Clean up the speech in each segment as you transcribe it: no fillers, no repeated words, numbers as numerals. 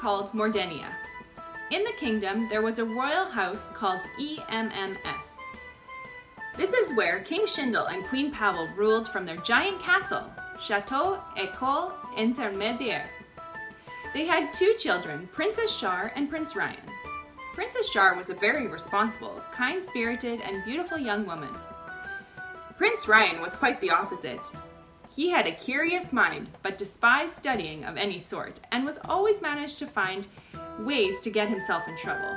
called Mordenia. In the kingdom, there was a royal house called EMMS. This is where King Schindel and Queen Pavel ruled from their giant castle, Chateau École Intermédiaire. They had 2 children, Princess Char and Prince Ryan. Princess Char was a very responsible, kind-spirited, and beautiful young woman. Prince Ryan was quite the opposite. He had a curious mind, but despised studying of any sort, and was always managed to find ways to get himself in trouble.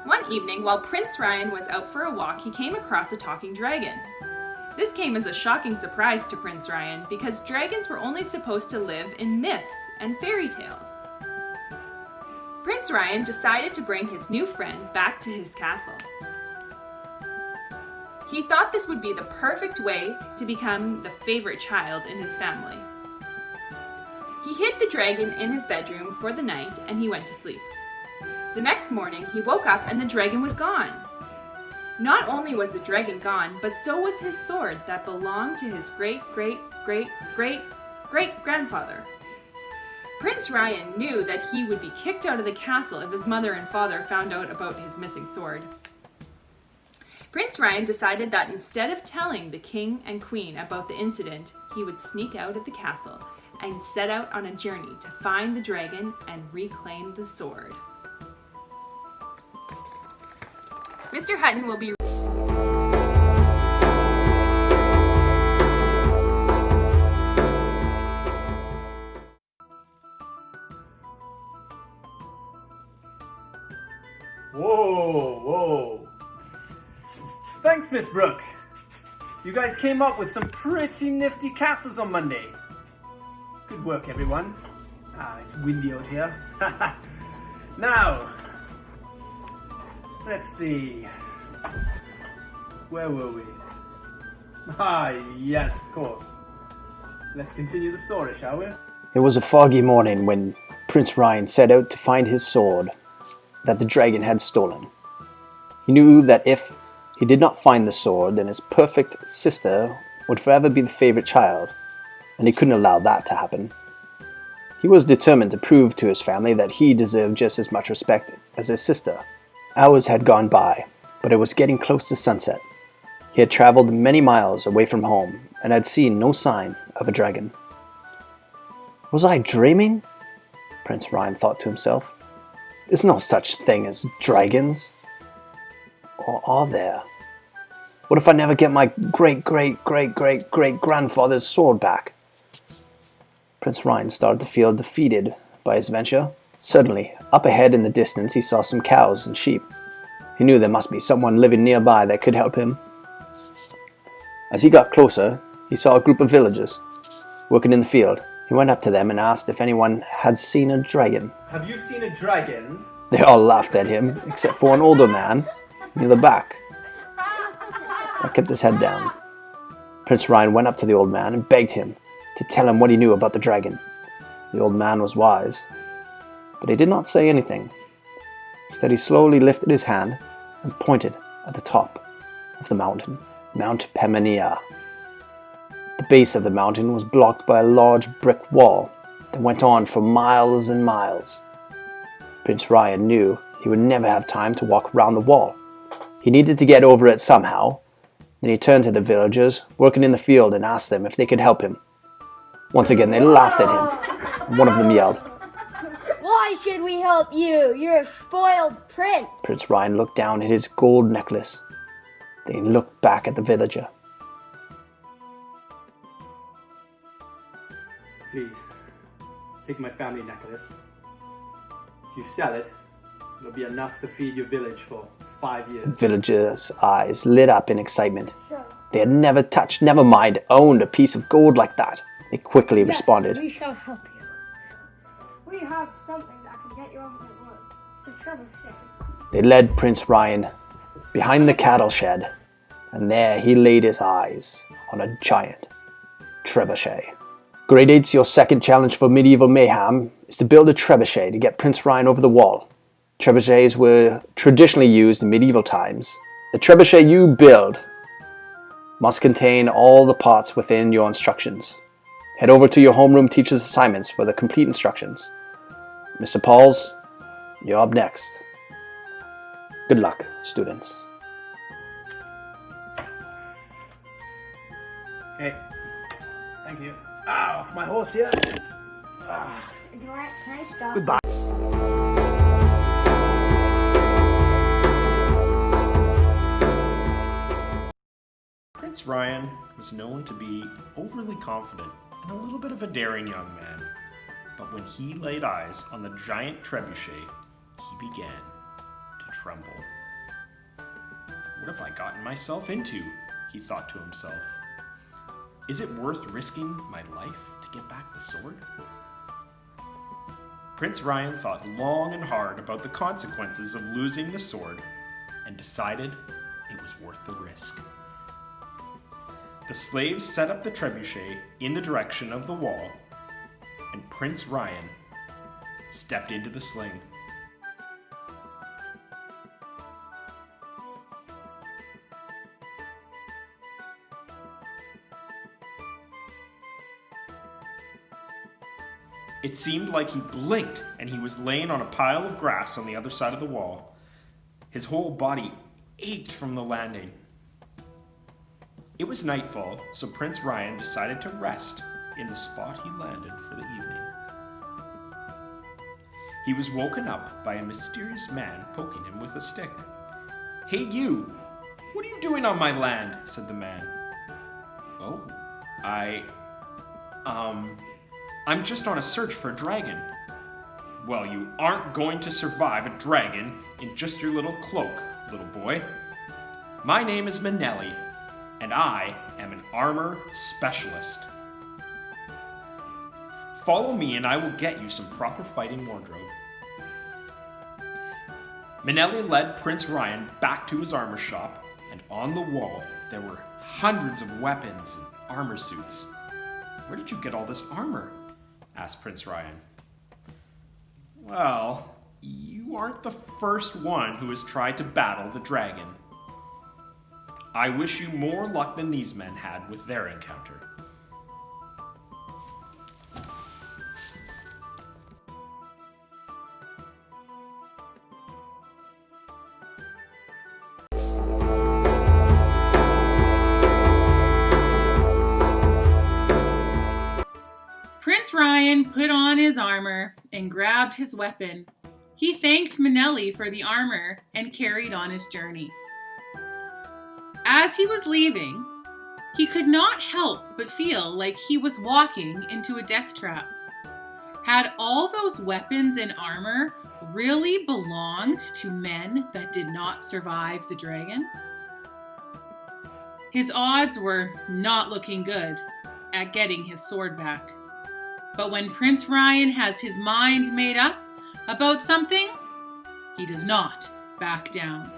One evening, while Prince Ryan was out for a walk, he came across a talking dragon. This came as a shocking surprise to Prince Ryan, because dragons were only supposed to live in myths and fairy tales. Prince Ryan decided to bring his new friend back to his castle. He thought this would be the perfect way to become the favorite child in his family. He hid the dragon in his bedroom for the night and he went to sleep. The next morning, he woke up and the dragon was gone. Not only was the dragon gone, but so was his sword that belonged to his great-great-great-great-grandfather. Prince Ryan knew that he would be kicked out of the castle if his mother and father found out about his missing sword. Prince Ryan decided that instead of telling the king and queen about the incident, he would sneak out of the castle and set out on a journey to find the dragon and reclaim the sword. Mr. Hutton will be Whoa. Thanks, Miss Brooke. You guys came up with some pretty nifty castles on Monday. Good work, everyone. It's windy out here. Now, let's see. Where were we? Yes, of course. Let's continue the story, shall we? It was a foggy morning when Prince Ryan set out to find his sword that the dragon had stolen. He knew that if he did not find the sword, then his perfect sister would forever be the favorite child, and he couldn't allow that to happen. He was determined to prove to his family that he deserved just as much respect as his sister. Hours had gone by, but it was getting close to sunset. He had traveled many miles away from home and had seen no sign of a dragon. Was I dreaming? Prince Ryan thought to himself. There's no such thing as dragons. Or are there? What if I never get my great-great-great-great-great-grandfather's sword back? Prince Ryan started to feel defeated by his venture. Suddenly, up ahead in the distance, he saw some cows and sheep. He knew there must be someone living nearby that could help him. As he got closer, he saw a group of villagers working in the field. He went up to them and asked if anyone had seen a dragon. Have you seen a dragon? They all laughed at him, except for an older man near the back that kept his head down. Prince Ryan went up to the old man and begged him to tell him what he knew about the dragon. The old man was wise, but he did not say anything. Instead, he slowly lifted his hand and pointed at the top of the mountain, Mount Pemania. The base of the mountain was blocked by a large brick wall that went on for miles and miles. Prince Ryan knew he would never have time to walk around the wall. He needed to get over it somehow. Then he turned to the villagers working in the field and asked them if they could help him. Once again, they laughed at him. One of them yelled, "Why should we help you? You're a spoiled prince." Prince Ryan looked down at his gold necklace. Then he looked back at the villager. Please, take my family necklace. If you sell it, it'll be enough to feed your village for 5 years. The villager's eyes lit up in excitement. Sure. They had never touched, never mind, owned a piece of gold like that. They quickly responded. We shall help you. We have something that can get you over the wood. It's a trebuchet. They led Prince Ryan behind the cattle shed, and there he laid his eyes on a giant trebuchet. Grade 8's your second challenge for medieval mayhem is to build a trebuchet to get Prince Ryan over the wall. Trebuchets were traditionally used in medieval times. The trebuchet you build must contain all the parts within your instructions. Head over to your homeroom teacher's assignments for the complete instructions. Mr. Pauls, you're up next. Good luck, students. Okay. Thank you. Off my horse here. Can I stop? Goodbye. Prince Ryan was known to be overly confident and a little bit of a daring young man. But when he laid eyes on the giant trebuchet, he began to tremble. What have I gotten myself into? He thought to himself. Is it worth risking my life to get back the sword? Prince Ryan thought long and hard about the consequences of losing the sword and decided it was worth the risk. The slaves set up the trebuchet in the direction of the wall, and Prince Ryan stepped into the sling. It seemed like he blinked and he was laying on a pile of grass on the other side of the wall. His whole body ached from the landing. It was nightfall, so Prince Ryan decided to rest in the spot he landed for the evening. He was woken up by a mysterious man poking him with a stick. "Hey you, what are you doing on my land?" said the man. "Oh, I'm just on a search for a dragon." "Well, you aren't going to survive a dragon in just your little cloak, little boy. My name is Manelli, and I am an armor specialist. Follow me and I will get you some proper fighting wardrobe." Manelli led Prince Ryan back to his armor shop, and on the wall there were hundreds of weapons and armor suits. "Where did you get all this armor?" asked Prince Ryan. "Well, you aren't the first one who has tried to battle the dragon. I wish you more luck than these men had with their encounter." Prince Ryan put on his armor and grabbed his weapon. He thanked Manelli for the armor and carried on his journey. As he was leaving, he could not help but feel like he was walking into a death trap. Had all those weapons and armor really belonged to men that did not survive the dragon? His odds were not looking good at getting his sword back. But when Prince Ryan has his mind made up about something, he does not back down.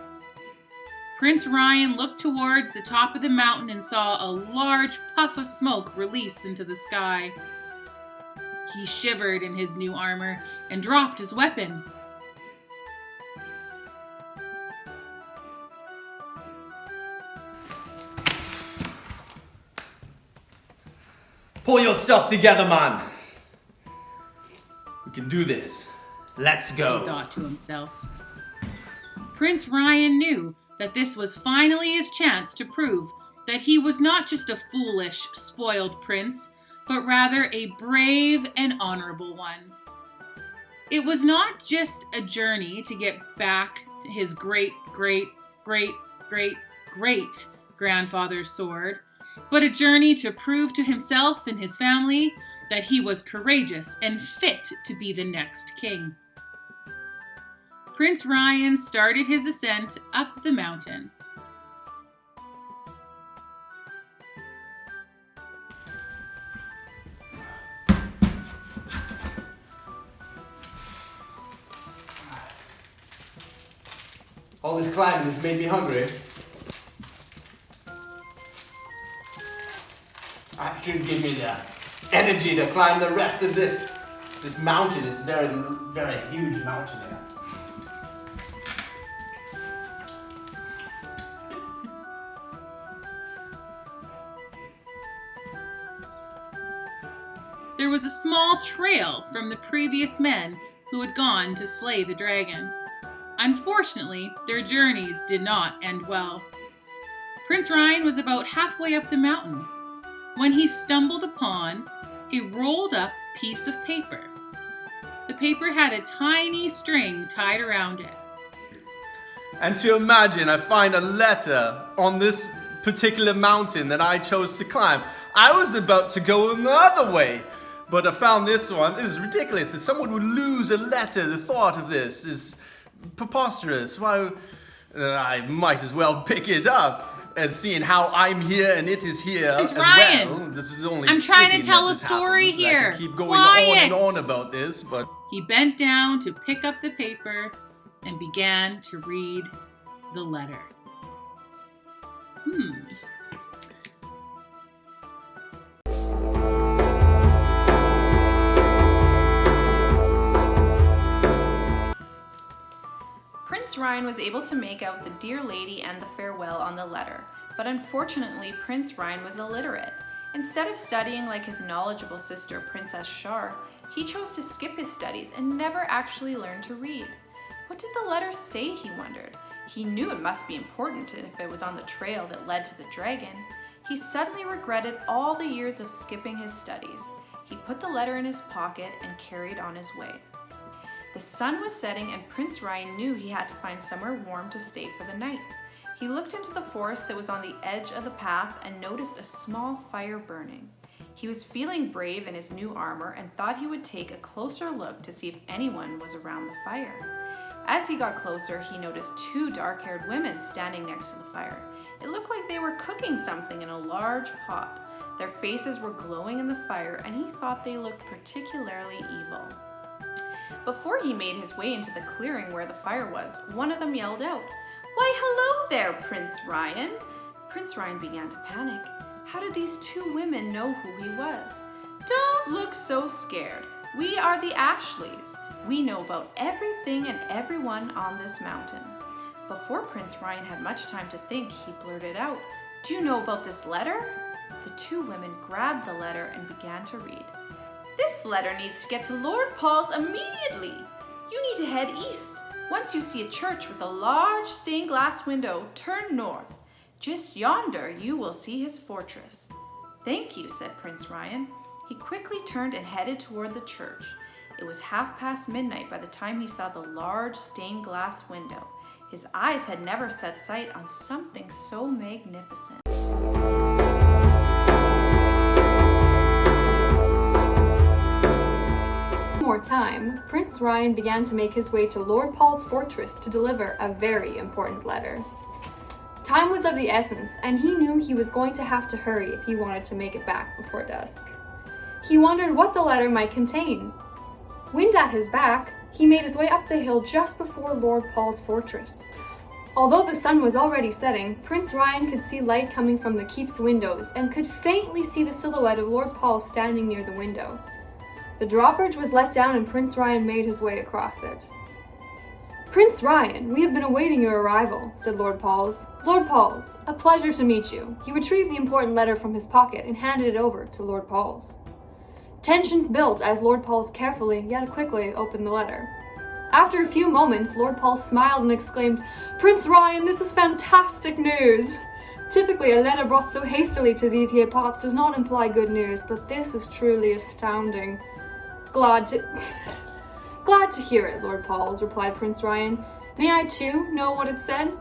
Prince Ryan looked towards the top of the mountain and saw a large puff of smoke release into the sky. He shivered in his new armor and dropped his weapon. Pull yourself together, man. We can do this. Let's He go. thought to himself. Prince Ryan knew that this was finally his chance to prove that he was not just a foolish, spoiled prince, but rather a brave and honorable one. It was not just a journey to get back his great grandfather's sword, but a journey to prove to himself and his family that he was courageous and fit to be the next king. Prince Ryan started his ascent up the mountain. All this climbing has made me hungry. That should give me the energy to climb the rest of this mountain. It's a very, very huge mountain here. There was a small trail from the previous men who had gone to slay the dragon. Unfortunately, their journeys did not end well. Prince Ryan was about halfway up the mountain when he stumbled upon a rolled up piece of paper. The paper had a tiny string tied around it. And to imagine I find a letter on this particular mountain that I chose to climb. I was about to go the other way, but I found this one. This is ridiculous that someone would lose a letter. The thought of this is preposterous. Why? I might as well pick it up. And seeing how I'm here and it is here It's as Ryan. well. This is only I'm trying to fitting tell that a this story happens. I here. can keep going Quiet. on and on about this, but He bent down to pick up the paper and began to read the letter. Prince Ryan was able to make out the dear lady and the farewell on the letter, but unfortunately Prince Ryan was illiterate. Instead of studying like his knowledgeable sister Princess Shar, he chose to skip his studies and never actually learned to read. What did the letter say, he wondered. He knew it must be important if it was on the trail that led to the dragon. He suddenly regretted all the years of skipping his studies. He put the letter in his pocket and carried on his way. The sun was setting and Prince Ryan knew he had to find somewhere warm to stay for the night. He looked into the forest that was on the edge of the path and noticed a small fire burning. He was feeling brave in his new armor and thought he would take a closer look to see if anyone was around the fire. As he got closer, he noticed two dark-haired women standing next to the fire. It looked like they were cooking something in a large pot. Their faces were glowing in the fire and he thought they looked particularly evil. Before he made his way into the clearing where the fire was, one of them yelled out, "Why, hello there, Prince Ryan!" Prince Ryan began to panic. How did these two women know who he was? "Don't look so scared. We are the Ashleys. We know about everything and everyone on this mountain." Before Prince Ryan had much time to think, he blurted out, "Do you know about this letter?" The two women grabbed the letter and began to read. "This letter needs to get to Lord Paul's immediately. You need to head east. Once you see a church with a large stained glass window, turn north. Just yonder you will see his fortress." "Thank you," said Prince Ryan. He quickly turned and headed toward the church. It was midnight by the time he saw the large stained glass window. His eyes had never set sight on something so magnificent. More time, Prince Ryan began to make his way to Lord Paul's fortress to deliver a very important letter. Time was of the essence, and he knew he was going to have to hurry if he wanted to make it back before dusk. He wondered what the letter might contain. Wind at his back, he made his way up the hill just before Lord Paul's fortress. Although the sun was already setting, Prince Ryan could see light coming from the keep's windows and could faintly see the silhouette of Lord Paul standing near the window. The drawbridge was let down and Prince Ryan made his way across it. "Prince Ryan, we have been awaiting your arrival," said Lord Pauls. "Lord Pauls, a pleasure to meet you." He retrieved the important letter from his pocket and handed it over to Lord Pauls. Tensions built as Lord Pauls carefully yet quickly opened the letter. After a few moments, Lord Pauls smiled and exclaimed, "Prince Ryan, this is fantastic news! Typically, a letter brought so hastily to these here parts does not imply good news, but this is truly astounding." Glad to hear it, Lord Pauls, replied Prince Ryan. "May I, too, know what it said?"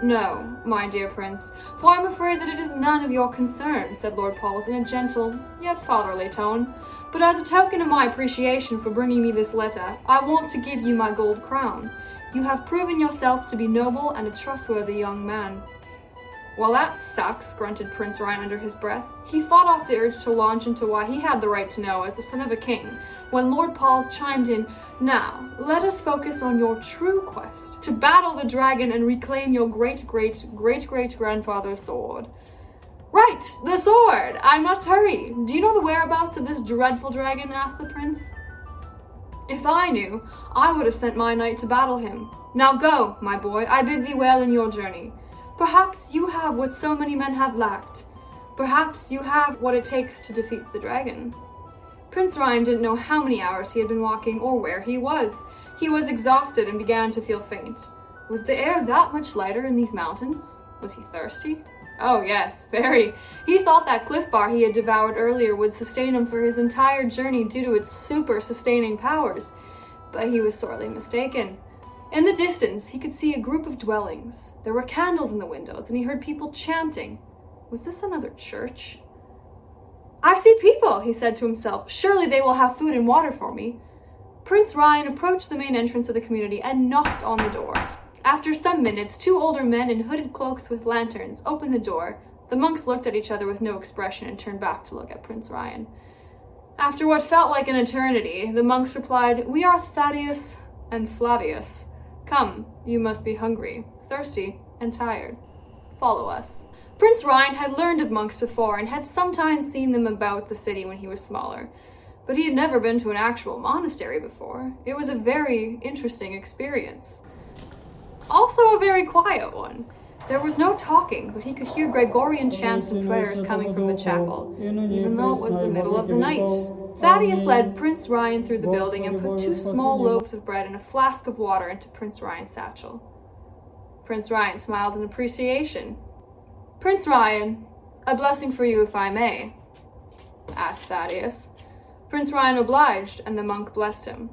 "No, my dear prince, for I am afraid that it is none of your concern," said Lord Pauls in a gentle, yet fatherly tone. "But as a token of my appreciation for bringing me this letter, I want to give you my gold crown. You have proven yourself to be noble and a trustworthy young man." "Well, that sucks," grunted Prince Ryan under his breath. He fought off the urge to launch into why he had the right to know as the son of a king, when Lord Pauls chimed in, "Now, let us focus on your true quest, to battle the dragon and reclaim your great-great-great-great-grandfather's sword." "Right, the sword! I must hurry. Do you know the whereabouts of this dreadful dragon?" asked the prince. "If I knew, I would have sent my knight to battle him. Now go, my boy, I bid thee well in your journey. Perhaps you have what so many men have lacked. Perhaps you have what it takes to defeat the dragon." Prince Ryan didn't know how many hours he had been walking or where he was. He was exhausted and began to feel faint. Was the air that much lighter in these mountains? Was he thirsty? Oh yes, very. He thought that Cliff Bar he had devoured earlier would sustain him for his entire journey due to its super sustaining powers. But he was sorely mistaken. In the distance, he could see a group of dwellings. There were candles in the windows, and he heard people chanting. Was this another church? I see people, he said to himself. Surely they will have food and water for me. Prince Ryan approached the main entrance of the community and knocked on the door. After some minutes, 2 older men in hooded cloaks with lanterns opened the door. The monks looked at each other with no expression and turned back to look at Prince Ryan. After what felt like an eternity, the monks replied, "We are Thaddeus and Flavius. Come, you must be hungry, thirsty, and tired. Follow us." Prince Ryan had learned of monks before and had sometimes seen them about the city when he was smaller, but he had never been to an actual monastery before. It was a very interesting experience. Also a very quiet one. There was no talking, but he could hear Gregorian chants and prayers coming from the chapel, even though it was the middle of the night. Thaddeus led Prince Ryan through the building and put 2 small loaves of bread and a flask of water into Prince Ryan's satchel. Prince Ryan smiled in appreciation. "Prince Ryan, a blessing for you if I may," asked Thaddeus. Prince Ryan obliged, and the monk blessed him.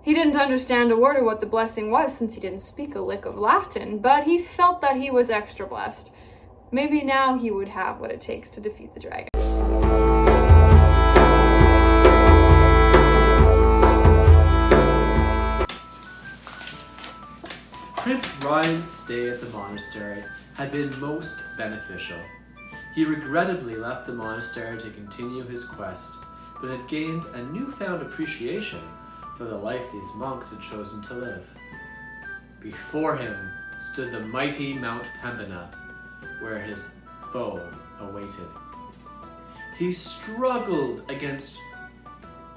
He didn't understand a word of what the blessing was since he didn't speak a lick of Latin, but he felt that he was extra blessed. Maybe now he would have what it takes to defeat the dragon. Prince Ryan's stay at the monastery had been most beneficial. He regrettably left the monastery to continue his quest, but had gained a newfound appreciation for the life these monks had chosen to live. Before him stood the mighty Mount Pembina, where his foe awaited. He struggled against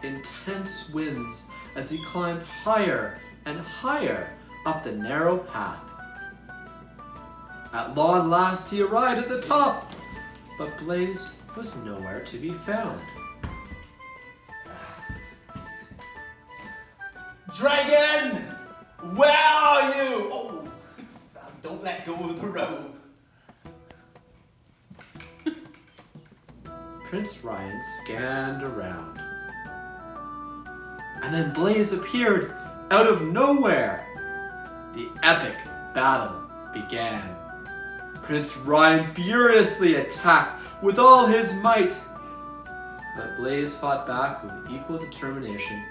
intense winds as he climbed higher and higher up the narrow path. At long last he arrived at the top, but Blaze was nowhere to be found. Dragon! Where are you? Oh, don't let go of the rope. Prince Ryan scanned around. And then Blaze appeared out of nowhere. The epic battle began. Prince Ryan furiously attacked with all his might, but Blaze fought back with equal determination.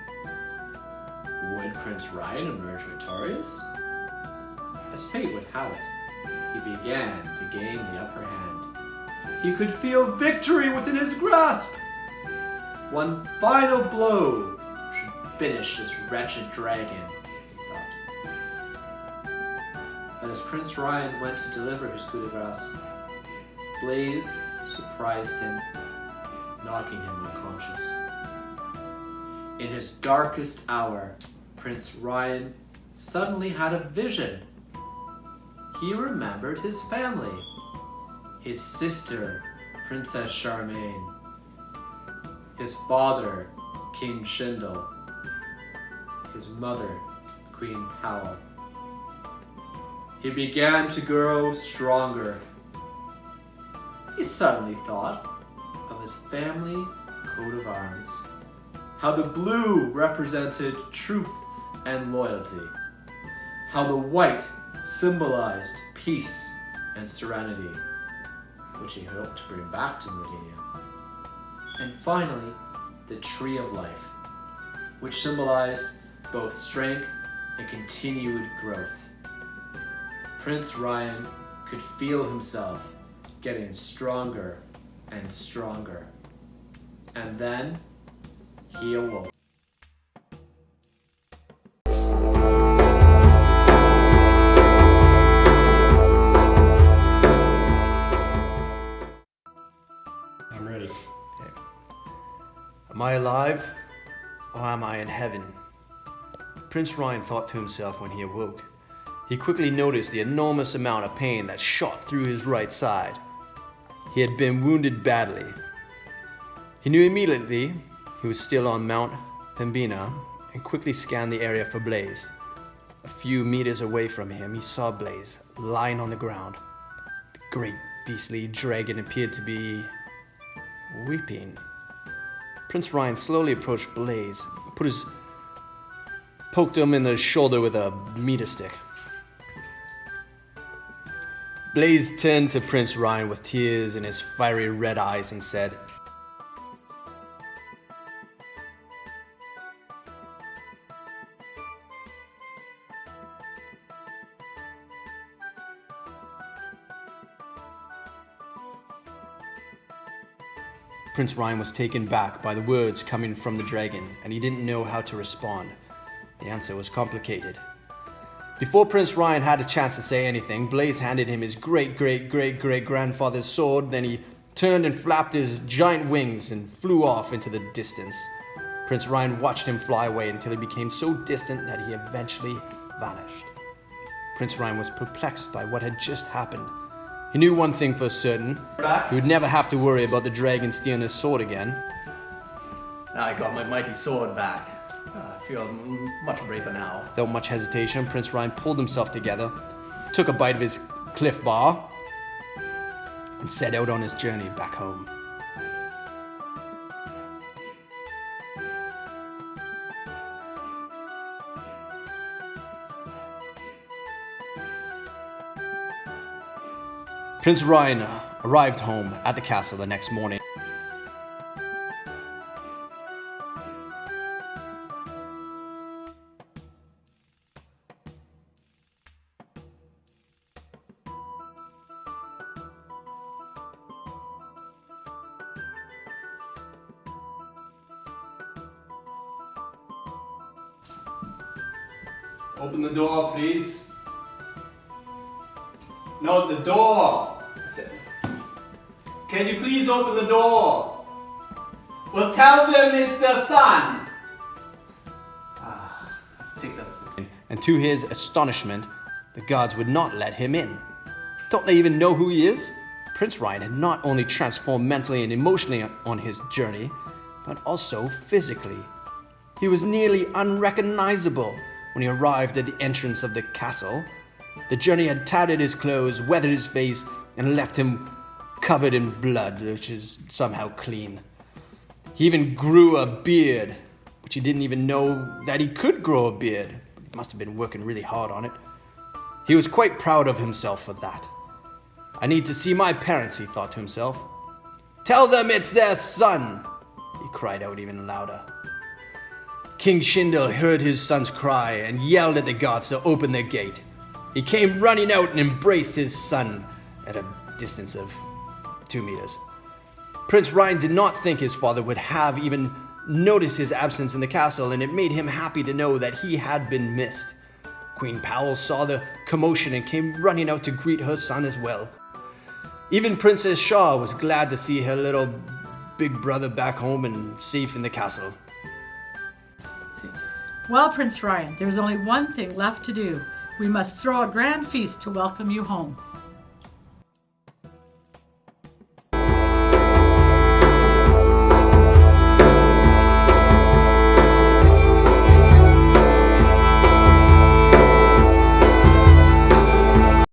Would Prince Ryan emerge victorious? As fate would have it, he began to gain the upper hand. He could feel victory within his grasp. One final blow should finish this wretched dragon, he thought. But as Prince Ryan went to deliver his coup de grace, Blaze surprised him, knocking him unconscious. In his darkest hour, Prince Ryan suddenly had a vision. He remembered his family. His sister, Princess Charmaine. His father, King Shindle. His mother, Queen Powell. He began to grow stronger. He suddenly thought of his family coat of arms. How the blue represented truth and loyalty. How the white symbolized peace and serenity, which he hoped to bring back to Meridian. And finally, the Tree of Life, which symbolized both strength and continued growth. Prince Ryan could feel himself getting stronger and stronger. And then he awoke. I'm ready. Am I alive, or am I in heaven? Prince Ryan thought to himself when he awoke. He quickly noticed the enormous amount of pain that shot through his right side. He had been wounded badly. He knew immediately He was still on Mount Pembina and quickly scanned the area for Blaze. A few meters away from him, he saw Blaze lying on the ground. The great beastly dragon appeared to be weeping. Prince Ryan slowly approached Blaze, poked him in the shoulder with a meter stick. Blaze turned to Prince Ryan with tears in his fiery red eyes and said, Prince Ryan was taken back by the words coming from the dragon, and he didn't know how to respond. The answer was complicated. Before Prince Ryan had a chance to say anything, Blaze handed him his great-great-great-great-grandfather's sword. Then he turned and flapped his giant wings and flew off into the distance. Prince Ryan watched him fly away until he became so distant that he eventually vanished. Prince Ryan was perplexed by what had just happened. He knew one thing for certain. He would never have to worry about the dragon stealing his sword again. Now I got my mighty sword back. I feel much braver now. Without much hesitation, Prince Ryan pulled himself together, took a bite of his Cliff Bar, and set out on his journey back home. Prince Ryan arrived home at the castle the next morning. Open the door, please. No, the door. I said, can you please open the door? Well, tell them it's their son. Take them. And to his astonishment, the guards would not let him in. Don't they even know who he is? Prince Ryan had not only transformed mentally and emotionally on his journey, but also physically. He was nearly unrecognizable when he arrived at the entrance of the castle. The journey had tattered his clothes, weathered his face, and left him covered in blood, which is somehow clean. He even grew a beard, which he didn't even know that he could grow a beard. He must have been working really hard on it. He was quite proud of himself for that. I need to see my parents, he thought to himself. Tell them it's their son, he cried out even louder. King Shindle heard his son's cry and yelled at the guards to open their gate. He came running out and embraced his son at a distance of 2 meters. Prince Ryan did not think his father would have even noticed his absence in the castle, and it made him happy to know that he had been missed. Queen Powell saw the commotion and came running out to greet her son as well. Even Princess Shaw was glad to see her little big brother back home and safe in the castle. Well, Prince Ryan, there's only one thing left to do. We must throw a grand feast to welcome you home.